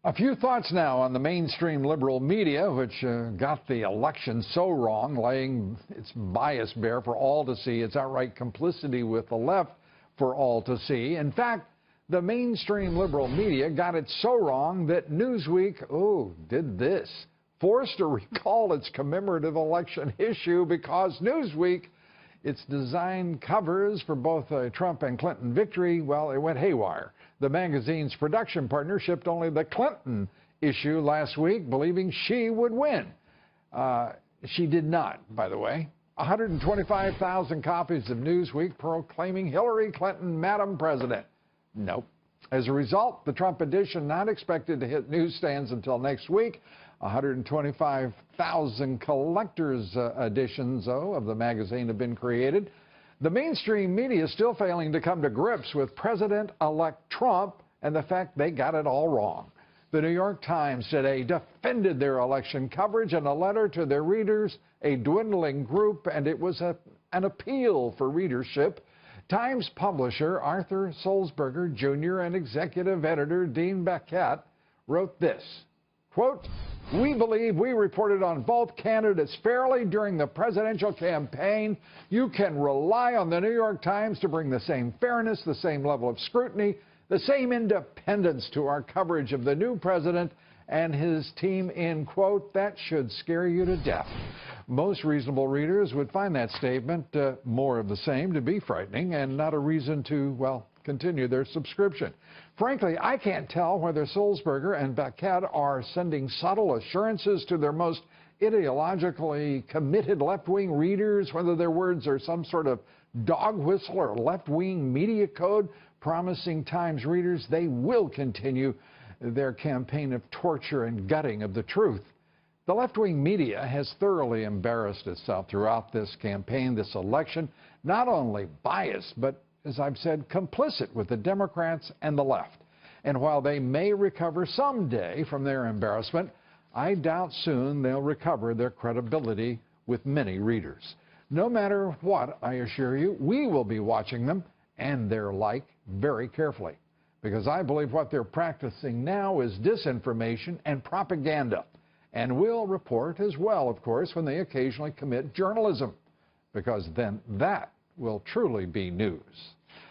A few thoughts now on the mainstream liberal media, which got the election so wrong, laying its bias bare for all to see, its outright complicity with the left for all to see. In fact, the mainstream liberal media got it so wrong that Newsweek, did this. Forced to recall its commemorative election issue because Newsweek, its design covers for both Trump and Clinton victory, well, it went haywire. The magazine's production partner shipped only the Clinton issue last week, believing she would win. She did not, by the way. 125,000 copies of Newsweek proclaiming Hillary Clinton Madam President. Nope. As a result, the Trump edition not expected to hit newsstands until next week. 125,000 collector's editions, of the magazine have been created. The mainstream media is still failing to come to grips with President-elect Trump and the fact they got it all wrong. The New York Times today defended their election coverage in a letter to their readers, a dwindling group, and it was an appeal for readership. Times publisher Arthur Sulzberger Jr. and executive editor Dean Baquet wrote this, quote, "We believe we reported on both candidates fairly during the presidential campaign. You can rely on the New York Times to bring the same fairness, the same level of scrutiny, the same independence to our coverage of the new president and his team," in quote. That should scare you to death. Most reasonable readers would find that statement more of the same to be frightening and not a reason to, well, continue their subscription. Frankly, I can't tell whether Sulzberger and Baquet are sending subtle assurances to their most ideologically committed left-wing readers, whether their words are some sort of dog whistle or left-wing media code promising Times readers they will continue their campaign of torture and gutting of the truth. The left-wing media has thoroughly embarrassed itself throughout this campaign, this election, not only biased, but as I've said, complicit with the Democrats and the left. And while they may recover someday from their embarrassment, I doubt soon they'll recover their credibility with many readers. No matter what, I assure you, we will be watching them and their like very carefully, because I believe what they're practicing now is disinformation and propaganda. And we'll report as well, of course, when they occasionally commit journalism, because then that will truly be news.